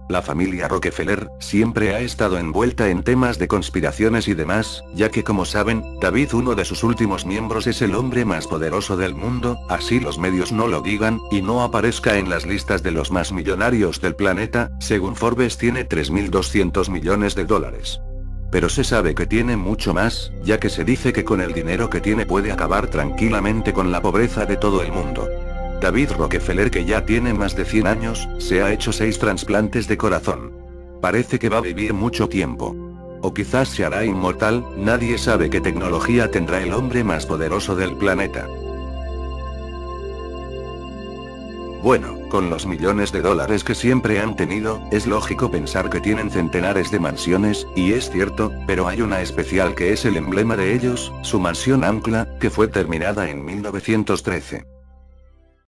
La familia Rockefeller siempre ha estado envuelta en temas de conspiraciones y demás, ya que como saben, David, uno de sus últimos miembros, es el hombre más poderoso del mundo, así los medios no lo digan, y no aparezca en las listas de los más millonarios del planeta. Según Forbes, tiene 3.200 millones de dólares. Pero se sabe que tiene mucho más, ya que se dice que con el dinero que tiene puede acabar tranquilamente con la pobreza de todo el mundo. David Rockefeller, que ya tiene más de 100 años, se ha hecho 6 trasplantes de corazón. Parece que va a vivir mucho tiempo. O quizás se hará inmortal, nadie sabe qué tecnología tendrá el hombre más poderoso del planeta. Bueno, con los millones de dólares que siempre han tenido, es lógico pensar que tienen centenares de mansiones, y es cierto, pero hay una especial que es el emblema de ellos, su mansión Ancla, que fue terminada en 1913.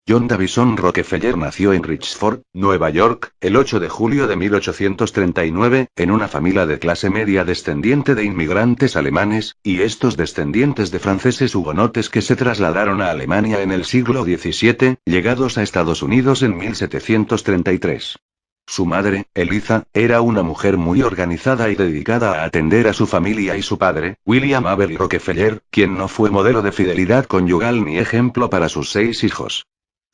John Davison Rockefeller nació en Richford, Nueva York, el 8 de julio de 1839, en una familia de clase media descendiente de inmigrantes alemanes, y estos descendientes de franceses hugonotes que se trasladaron a Alemania en el siglo XVII, llegados a Estados Unidos en 1733. Su madre, Eliza, era una mujer muy organizada y dedicada a atender a su familia, y su padre, William Avery Rockefeller, quien no fue modelo de fidelidad conyugal ni ejemplo para sus 6 hijos.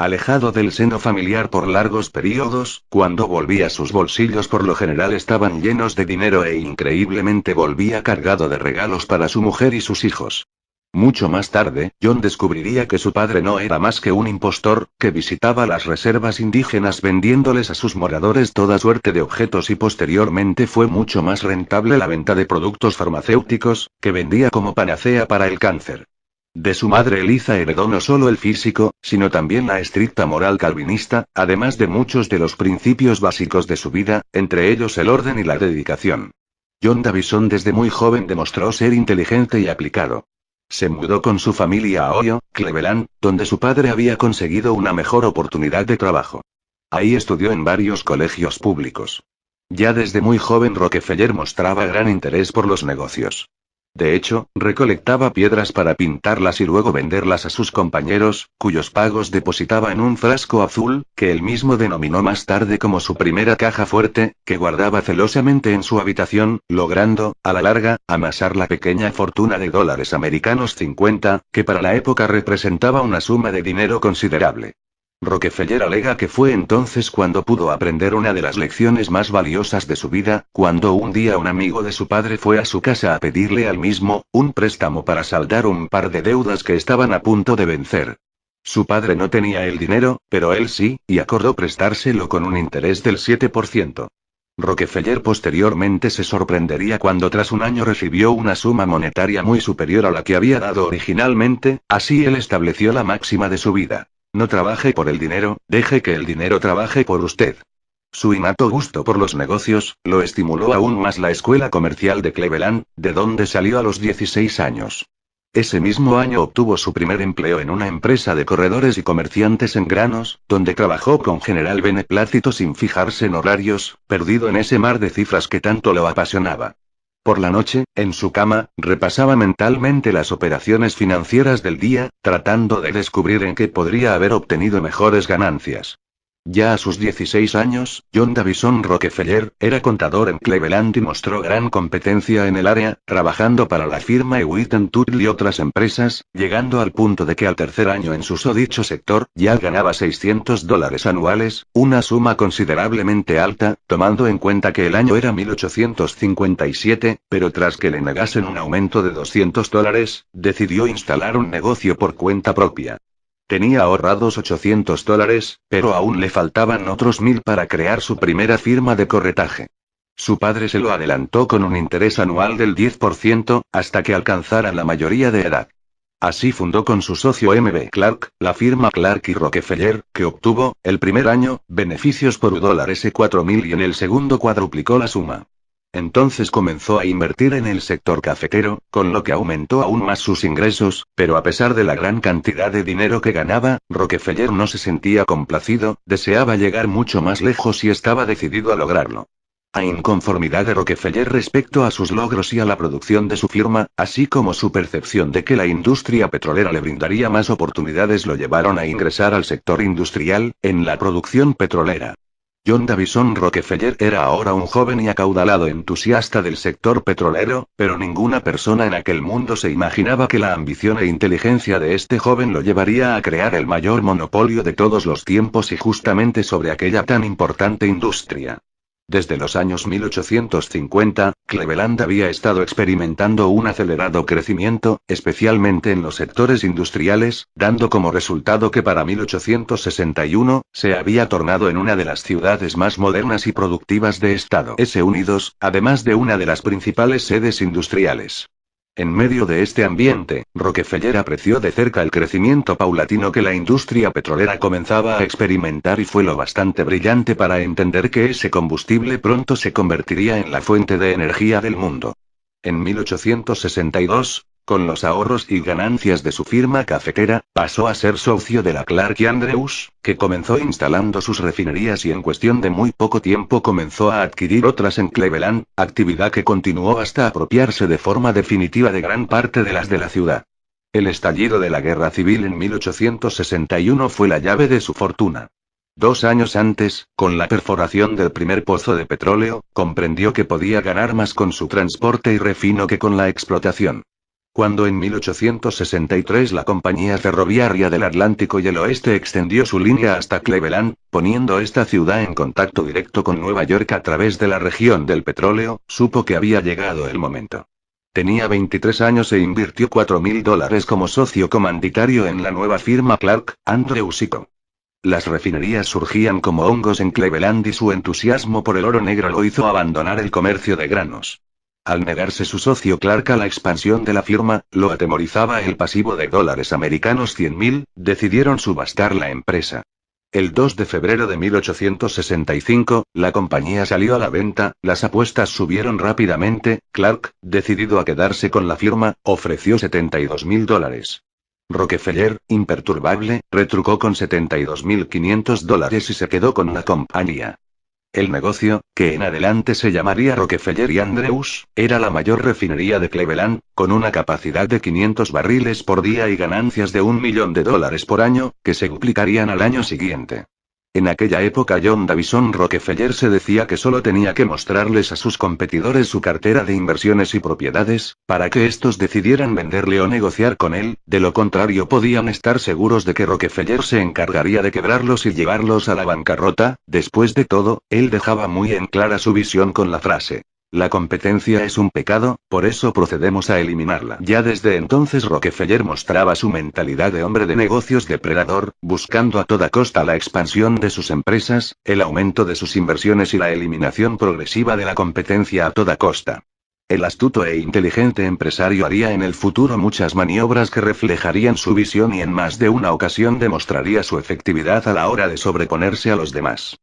Alejado del seno familiar por largos periodos, cuando volvía sus bolsillos por lo general estaban llenos de dinero e increíblemente volvía cargado de regalos para su mujer y sus hijos. Mucho más tarde, John descubriría que su padre no era más que un impostor, que visitaba las reservas indígenas vendiéndoles a sus moradores toda suerte de objetos, y posteriormente fue mucho más rentable la venta de productos farmacéuticos, que vendía como panacea para el cáncer. De su madre Eliza heredó no solo el físico, sino también la estricta moral calvinista, además de muchos de los principios básicos de su vida, entre ellos el orden y la dedicación. John Davison desde muy joven demostró ser inteligente y aplicado. Se mudó con su familia a Ohio, Cleveland, donde su padre había conseguido una mejor oportunidad de trabajo. Ahí estudió en varios colegios públicos. Ya desde muy joven Rockefeller mostraba gran interés por los negocios. De hecho, recolectaba piedras para pintarlas y luego venderlas a sus compañeros, cuyos pagos depositaba en un frasco azul, que él mismo denominó más tarde como su primera caja fuerte, que guardaba celosamente en su habitación, logrando, a la larga, amasar la pequeña fortuna de dólares americanos 50, que para la época representaba una suma de dinero considerable. Rockefeller alega que fue entonces cuando pudo aprender una de las lecciones más valiosas de su vida, cuando un día un amigo de su padre fue a su casa a pedirle al mismo, un préstamo para saldar un par de deudas que estaban a punto de vencer. Su padre no tenía el dinero, pero él sí, y acordó prestárselo con un interés del 7%. Rockefeller posteriormente se sorprendería cuando tras un año recibió una suma monetaria muy superior a la que había dado originalmente, así él estableció la máxima de su vida. No trabaje por el dinero, deje que el dinero trabaje por usted. Su innato gusto por los negocios, lo estimuló aún más la escuela comercial de Cleveland, de donde salió a los 16 años. Ese mismo año obtuvo su primer empleo en una empresa de corredores y comerciantes en granos, donde trabajó con general beneplácito sin fijarse en horarios, perdido en ese mar de cifras que tanto lo apasionaba. Por la noche, en su cama, repasaba mentalmente las operaciones financieras del día, tratando de descubrir en qué podría haber obtenido mejores ganancias. Ya a sus 16 años, John Davison Rockefeller era contador en Cleveland y mostró gran competencia en el área, trabajando para la firma Hewitt & Tuttle y otras empresas, llegando al punto de que al tercer año en su dicho sector, ya ganaba $600 anuales, una suma considerablemente alta, tomando en cuenta que el año era 1857, pero tras que le negasen un aumento de $200, decidió instalar un negocio por cuenta propia. Tenía ahorrados $800, pero aún le faltaban otros 1.000 para crear su primera firma de corretaje. Su padre se lo adelantó con un interés anual del 10%, hasta que alcanzara la mayoría de edad. Así fundó con su socio M.B. Clark, la firma Clark y Rockefeller, que obtuvo, el primer año, beneficios por $4.000 y en el segundo cuadruplicó la suma. Entonces comenzó a invertir en el sector cafetero, con lo que aumentó aún más sus ingresos, pero a pesar de la gran cantidad de dinero que ganaba, Rockefeller no se sentía complacido, deseaba llegar mucho más lejos y estaba decidido a lograrlo. A inconformidad de Rockefeller respecto a sus logros y a la producción de su firma, así como su percepción de que la industria petrolera le brindaría más oportunidades, lo llevaron a ingresar al sector industrial, en la producción petrolera. John Davison Rockefeller era ahora un joven y acaudalado entusiasta del sector petrolero, pero ninguna persona en aquel mundo se imaginaba que la ambición e inteligencia de este joven lo llevaría a crear el mayor monopolio de todos los tiempos y justamente sobre aquella tan importante industria. Desde los años 1850, Cleveland había estado experimentando un acelerado crecimiento, especialmente en los sectores industriales, dando como resultado que para 1861, se había tornado en una de las ciudades más modernas y productivas de Estados Unidos, además de una de las principales sedes industriales. En medio de este ambiente, Rockefeller apreció de cerca el crecimiento paulatino que la industria petrolera comenzaba a experimentar y fue lo bastante brillante para entender que ese combustible pronto se convertiría en la fuente de energía del mundo. En 1862, con los ahorros y ganancias de su firma cafetera, pasó a ser socio de la Clark y Andrews, que comenzó instalando sus refinerías y en cuestión de muy poco tiempo comenzó a adquirir otras en Cleveland, actividad que continuó hasta apropiarse de forma definitiva de gran parte de las de la ciudad. El estallido de la Guerra Civil en 1861 fue la llave de su fortuna. 2 años antes, con la perforación del primer pozo de petróleo, comprendió que podía ganar más con su transporte y refino que con la explotación. Cuando en 1863 la Compañía Ferroviaria del Atlántico y el Oeste extendió su línea hasta Cleveland, poniendo esta ciudad en contacto directo con Nueva York a través de la región del petróleo, supo que había llegado el momento. Tenía 23 años e invirtió $4.000 como socio comanditario en la nueva firma Clark, Andrews & Co. Las refinerías surgían como hongos en Cleveland y su entusiasmo por el oro negro lo hizo abandonar el comercio de granos. Al negarse su socio Clark a la expansión de la firma, lo atemorizaba el pasivo de $100.000, decidieron subastar la empresa. El 2 de febrero de 1865, la compañía salió a la venta, las apuestas subieron rápidamente, Clark, decidido a quedarse con la firma, ofreció $72.000. Rockefeller, imperturbable, retrucó con $72.500 y se quedó con la compañía. El negocio, que en adelante se llamaría Rockefeller y Andrews, era la mayor refinería de Cleveland, con una capacidad de 500 barriles por día y ganancias de $1 millón por año, que se duplicarían al año siguiente. En aquella época John Davison Rockefeller se decía que solo tenía que mostrarles a sus competidores su cartera de inversiones y propiedades, para que estos decidieran venderle o negociar con él, de lo contrario podían estar seguros de que Rockefeller se encargaría de quebrarlos y llevarlos a la bancarrota. Después de todo, él dejaba muy en clara su visión con la frase: la competencia es un pecado, por eso procedemos a eliminarla. Ya desde entonces Rockefeller mostraba su mentalidad de hombre de negocios depredador, buscando a toda costa la expansión de sus empresas, el aumento de sus inversiones y la eliminación progresiva de la competencia a toda costa. El astuto e inteligente empresario haría en el futuro muchas maniobras que reflejarían su visión y en más de una ocasión demostraría su efectividad a la hora de sobreponerse a los demás.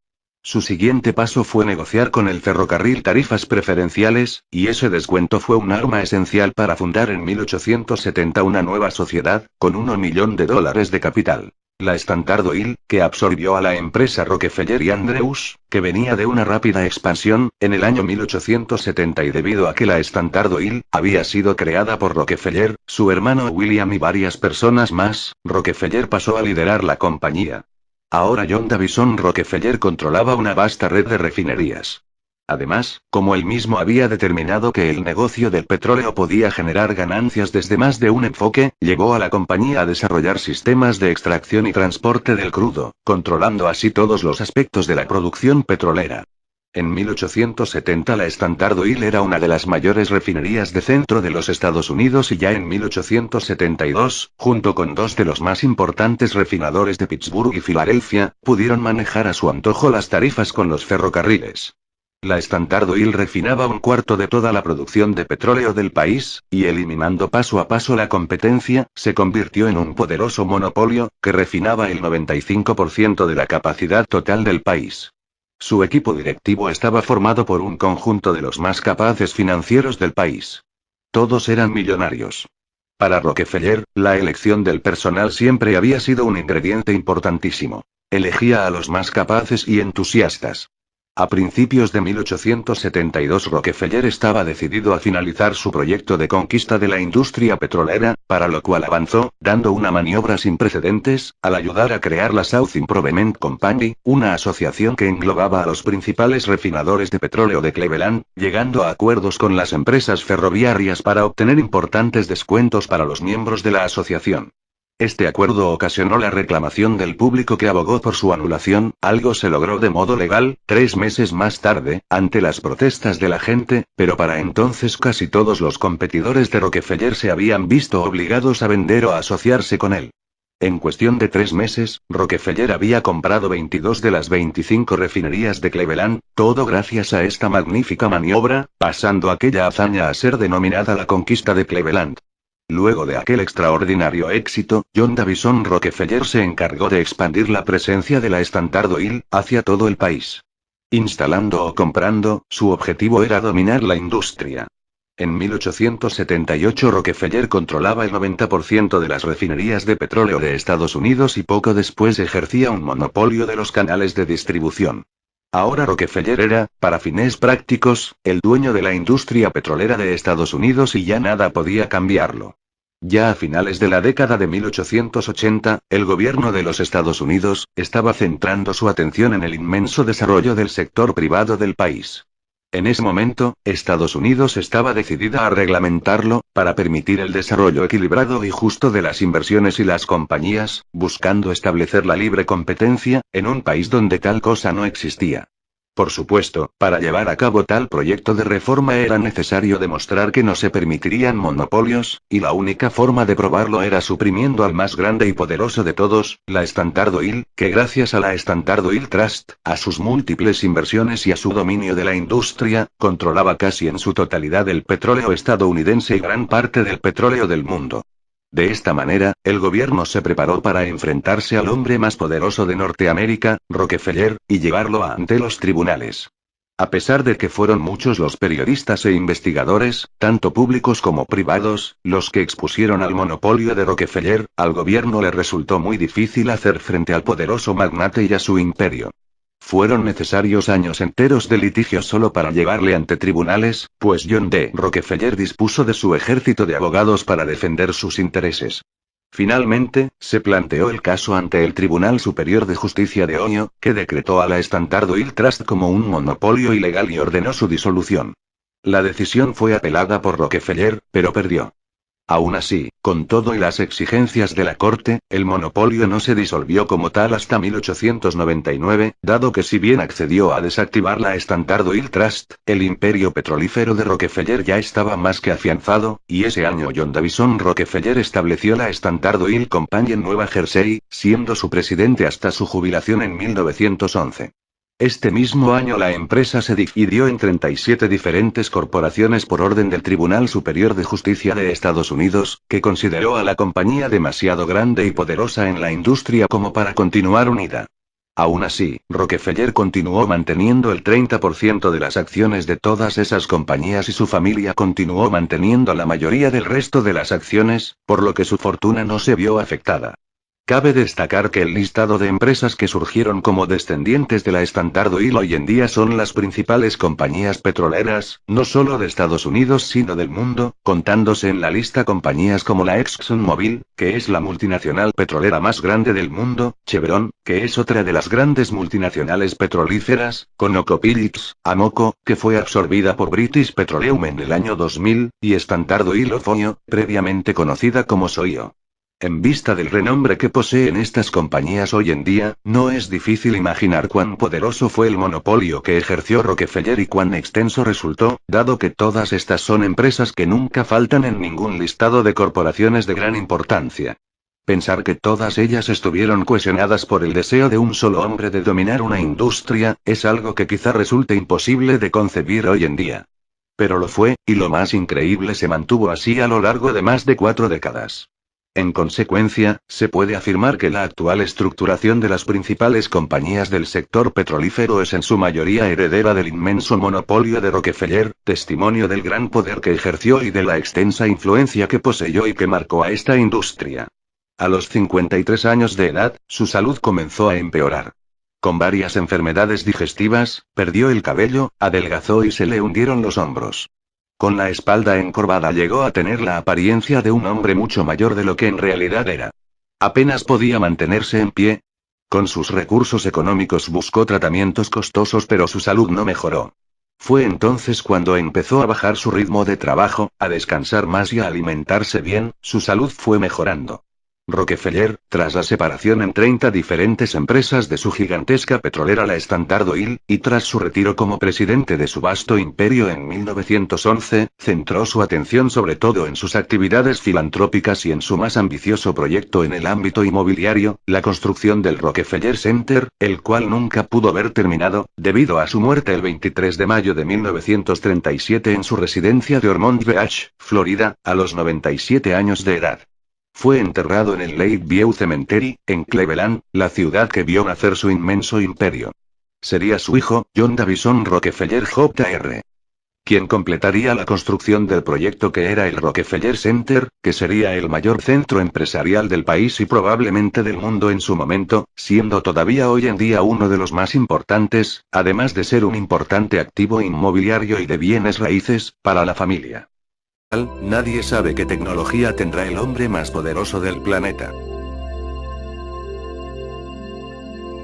Su siguiente paso fue negociar con el ferrocarril tarifas preferenciales, y ese descuento fue un arma esencial para fundar en 1870 una nueva sociedad, con $1 millón de capital. La Standard Oil, que absorbió a la empresa Rockefeller y Andrews, que venía de una rápida expansión, en el año 1870 y debido a que la Standard Oil había sido creada por Rockefeller, su hermano William y varias personas más, Rockefeller pasó a liderar la compañía. Ahora John Davison Rockefeller controlaba una vasta red de refinerías. Además, como él mismo había determinado que el negocio del petróleo podía generar ganancias desde más de un enfoque, llevó a la compañía a desarrollar sistemas de extracción y transporte del crudo, controlando así todos los aspectos de la producción petrolera. En 1870 la Standard Oil era una de las mayores refinerías de centro de los Estados Unidos y ya en 1872, junto con dos de los más importantes refinadores de Pittsburgh y Filadelfia, pudieron manejar a su antojo las tarifas con los ferrocarriles. La Standard Oil refinaba un cuarto de toda la producción de petróleo del país, y eliminando paso a paso la competencia, se convirtió en un poderoso monopolio, que refinaba el 95% de la capacidad total del país. Su equipo directivo estaba formado por un conjunto de los más capaces financieros del país. Todos eran millonarios. Para Rockefeller, la elección del personal siempre había sido un ingrediente importantísimo. Elegía a los más capaces y entusiastas. A principios de 1872 Rockefeller estaba decidido a finalizar su proyecto de conquista de la industria petrolera, para lo cual avanzó, dando una maniobra sin precedentes, al ayudar a crear la South Improvement Company, una asociación que englobaba a los principales refinadores de petróleo de Cleveland, llegando a acuerdos con las empresas ferroviarias para obtener importantes descuentos para los miembros de la asociación. Este acuerdo ocasionó la reclamación del público que abogó por su anulación, algo se logró de modo legal, 3 meses más tarde, ante las protestas de la gente, pero para entonces casi todos los competidores de Rockefeller se habían visto obligados a vender o a asociarse con él. En cuestión de 3 meses, Rockefeller había comprado 22 de las 25 refinerías de Cleveland, todo gracias a esta magnífica maniobra, pasando aquella hazaña a ser denominada la conquista de Cleveland. Luego de aquel extraordinario éxito, John Davison Rockefeller se encargó de expandir la presencia de la Standard Oil hacia todo el país. Instalando o comprando, su objetivo era dominar la industria. En 1878 Rockefeller controlaba el 90% de las refinerías de petróleo de Estados Unidos y poco después ejercía un monopolio de los canales de distribución. Ahora Rockefeller era, para fines prácticos, el dueño de la industria petrolera de Estados Unidos y ya nada podía cambiarlo. Ya a finales de la década de 1880, el gobierno de los Estados Unidos estaba centrando su atención en el inmenso desarrollo del sector privado del país. En ese momento, Estados Unidos estaba decidida a reglamentarlo, para permitir el desarrollo equilibrado y justo de las inversiones y las compañías, buscando establecer la libre competencia, en un país donde tal cosa no existía. Por supuesto, para llevar a cabo tal proyecto de reforma era necesario demostrar que no se permitirían monopolios, y la única forma de probarlo era suprimiendo al más grande y poderoso de todos, la Standard Oil, que gracias a la Standard Oil Trust, a sus múltiples inversiones y a su dominio de la industria, controlaba casi en su totalidad el petróleo estadounidense y gran parte del petróleo del mundo. De esta manera, el gobierno se preparó para enfrentarse al hombre más poderoso de Norteamérica, Rockefeller, y llevarlo ante los tribunales. A pesar de que fueron muchos los periodistas e investigadores, tanto públicos como privados, los que expusieron al monopolio de Rockefeller, al gobierno le resultó muy difícil hacer frente al poderoso magnate y a su imperio. Fueron necesarios años enteros de litigio solo para llevarle ante tribunales, pues John D. Rockefeller dispuso de su ejército de abogados para defender sus intereses. Finalmente, se planteó el caso ante el Tribunal Superior de Justicia de Ohio, que decretó a la Standard Oil Trust como un monopolio ilegal y ordenó su disolución. La decisión fue apelada por Rockefeller, pero perdió. Aún así, con todo y las exigencias de la corte, el monopolio no se disolvió como tal hasta 1899, dado que si bien accedió a desactivar la Standard Oil Trust, el imperio petrolífero de Rockefeller ya estaba más que afianzado, y ese año John Davison Rockefeller estableció la Standard Oil Company en Nueva Jersey, siendo su presidente hasta su jubilación en 1911. Este mismo año la empresa se dividió en 37 diferentes corporaciones por orden del Tribunal Superior de Justicia de Estados Unidos, que consideró a la compañía demasiado grande y poderosa en la industria como para continuar unida. Aún así, Rockefeller continuó manteniendo el 30% de las acciones de todas esas compañías y su familia continuó manteniendo la mayoría del resto de las acciones, por lo que su fortuna no se vio afectada. Cabe destacar que el listado de empresas que surgieron como descendientes de la Standard Oil hoy en día son las principales compañías petroleras, no solo de Estados Unidos sino del mundo, contándose en la lista compañías como la ExxonMobil, que es la multinacional petrolera más grande del mundo, Chevron, que es otra de las grandes multinacionales petrolíferas, ConocoPhillips, Amoco, que fue absorbida por British Petroleum en el año 2000, y Standard Oil of Ohio, previamente conocida como SOIO. En vista del renombre que poseen estas compañías hoy en día, no es difícil imaginar cuán poderoso fue el monopolio que ejerció Rockefeller y cuán extenso resultó, dado que todas estas son empresas que nunca faltan en ningún listado de corporaciones de gran importancia. Pensar que todas ellas estuvieron cohesionadas por el deseo de un solo hombre de dominar una industria, es algo que quizá resulte imposible de concebir hoy en día. Pero lo fue, y lo más increíble se mantuvo así a lo largo de más de 4 décadas. En consecuencia, se puede afirmar que la actual estructuración de las principales compañías del sector petrolífero es en su mayoría heredera del inmenso monopolio de Rockefeller, testimonio del gran poder que ejerció y de la extensa influencia que poseyó y que marcó a esta industria. A los 53 años de edad, su salud comenzó a empeorar. Con varias enfermedades digestivas, perdió el cabello, adelgazó y se le hundieron los hombros. Con la espalda encorvada llegó a tener la apariencia de un hombre mucho mayor de lo que en realidad era. Apenas podía mantenerse en pie. Con sus recursos económicos buscó tratamientos costosos, pero su salud no mejoró. Fue entonces cuando empezó a bajar su ritmo de trabajo, a descansar más y a alimentarse bien, su salud fue mejorando. Rockefeller, tras la separación en 30 diferentes empresas de su gigantesca petrolera la Standard Oil, y tras su retiro como presidente de su vasto imperio en 1911, centró su atención sobre todo en sus actividades filantrópicas y en su más ambicioso proyecto en el ámbito inmobiliario, la construcción del Rockefeller Center, el cual nunca pudo ver terminado, debido a su muerte el 23 de mayo de 1937 en su residencia de Ormond Beach, Florida, a los 97 años de edad. Fue enterrado en el Lakeview Cemetery, en Cleveland, la ciudad que vio nacer su inmenso imperio. Sería su hijo, John Davison Rockefeller Jr., quien completaría la construcción del proyecto que era el Rockefeller Center, que sería el mayor centro empresarial del país y probablemente del mundo en su momento, siendo todavía hoy en día uno de los más importantes, además de ser un importante activo inmobiliario y de bienes raíces, para la familia. Nadie sabe qué tecnología tendrá el hombre más poderoso del planeta.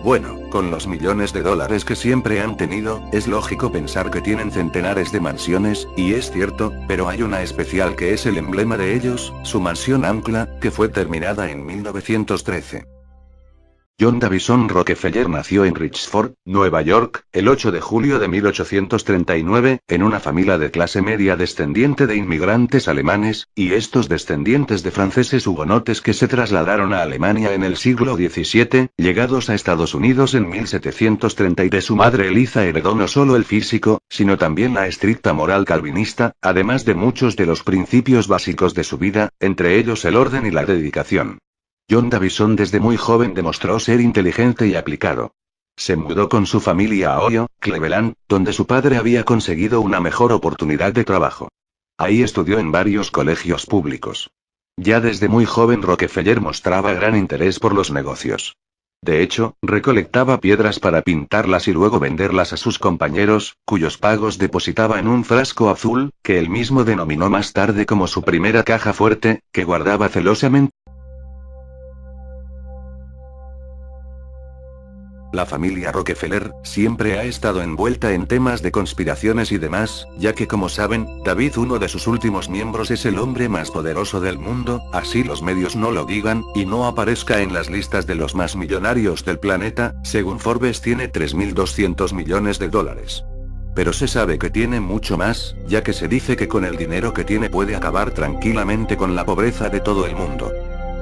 Bueno, con los millones de dólares que siempre han tenido, es lógico pensar que tienen centenares de mansiones, y es cierto, pero hay una especial que es el emblema de ellos, su mansión Ancla, que fue terminada en 1913. John Davison Rockefeller nació en Richford, Nueva York, el 8 de julio de 1839, en una familia de clase media descendiente de inmigrantes alemanes, y estos descendientes de franceses hugonotes que se trasladaron a Alemania en el siglo XVII, llegados a Estados Unidos en 1730 y de su madre Eliza heredó no solo el físico, sino también la estricta moral calvinista, además de muchos de los principios básicos de su vida, entre ellos el orden y la dedicación. John Davison desde muy joven demostró ser inteligente y aplicado. Se mudó con su familia a Ohio, Cleveland, donde su padre había conseguido una mejor oportunidad de trabajo. Ahí estudió en varios colegios públicos. Ya desde muy joven Rockefeller mostraba gran interés por los negocios. De hecho, recolectaba piedras para pintarlas y luego venderlas a sus compañeros, cuyos pagos depositaba en un frasco azul, que él mismo denominó más tarde como su primera caja fuerte, que guardaba celosamente. La familia Rockefeller siempre ha estado envuelta en temas de conspiraciones y demás, ya que como saben, David, uno de sus últimos miembros, es el hombre más poderoso del mundo, así los medios no lo digan, y no aparezca en las listas de los más millonarios del planeta. Según Forbes tiene 3.200 millones de dólares. Pero se sabe que tiene mucho más, ya que se dice que con el dinero que tiene puede acabar tranquilamente con la pobreza de todo el mundo.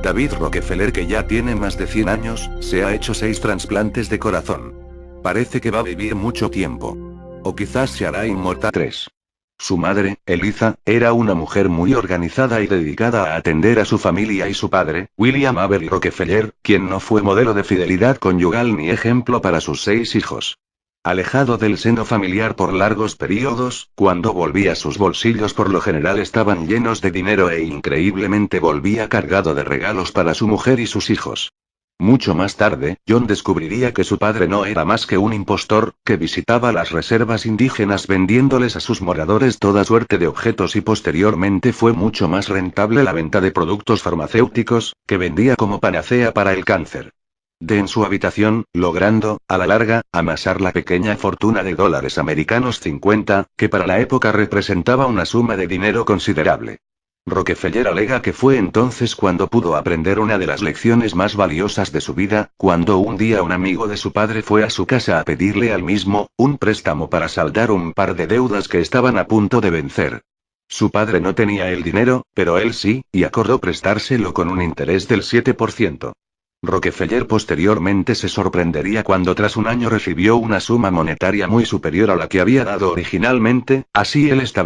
David Rockefeller, que ya tiene más de 100 años, se ha hecho 6 trasplantes de corazón. Parece que va a vivir mucho tiempo. O quizás se hará inmortal. 3. Su madre, Eliza, era una mujer muy organizada y dedicada a atender a su familia, y su padre, William Avery Rockefeller, quien no fue modelo de fidelidad conyugal ni ejemplo para sus 6 hijos. Alejado del seno familiar por largos periodos, cuando volvía sus bolsillos por lo general estaban llenos de dinero e increíblemente volvía cargado de regalos para su mujer y sus hijos. Mucho más tarde, John descubriría que su padre no era más que un impostor, que visitaba las reservas indígenas vendiéndoles a sus moradores toda suerte de objetos, y posteriormente fue mucho más rentable la venta de productos farmacéuticos, que vendía como panacea para el cáncer. En su habitación, logrando, a la larga, amasar la pequeña fortuna de dólares americanos 50, que para la época representaba una suma de dinero considerable. Rockefeller alega que fue entonces cuando pudo aprender una de las lecciones más valiosas de su vida, cuando un día un amigo de su padre fue a su casa a pedirle al mismo, un préstamo para saldar un par de deudas que estaban a punto de vencer. Su padre no tenía el dinero, pero él sí, y acordó prestárselo con un interés del 7%. Rockefeller posteriormente se sorprendería cuando tras un año recibió una suma monetaria muy superior a la que había dado originalmente, así él estableció